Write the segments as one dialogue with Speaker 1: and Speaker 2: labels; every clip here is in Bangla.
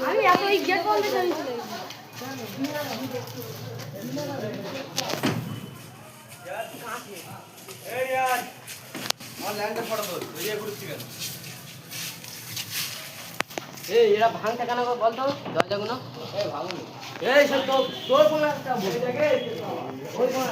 Speaker 1: আমি এত এই গেট বন্ধ করে
Speaker 2: এরা ভাঙতে কেন বলতো দরজাগুলো ভাঙুন এই সব তোর কোন একটা বসে থাকে ওই কোন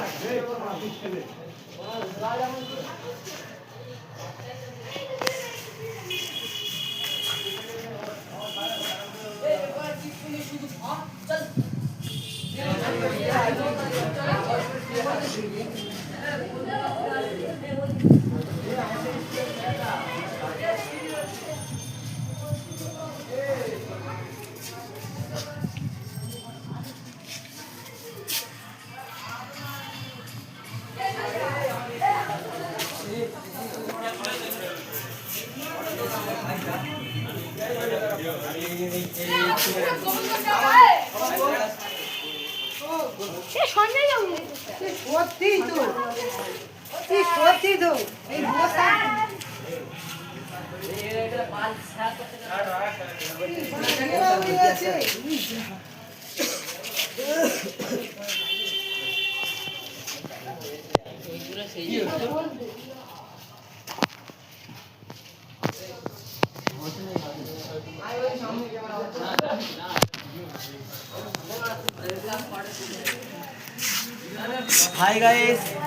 Speaker 1: সত্যি তো এই বসা
Speaker 2: Hi guys.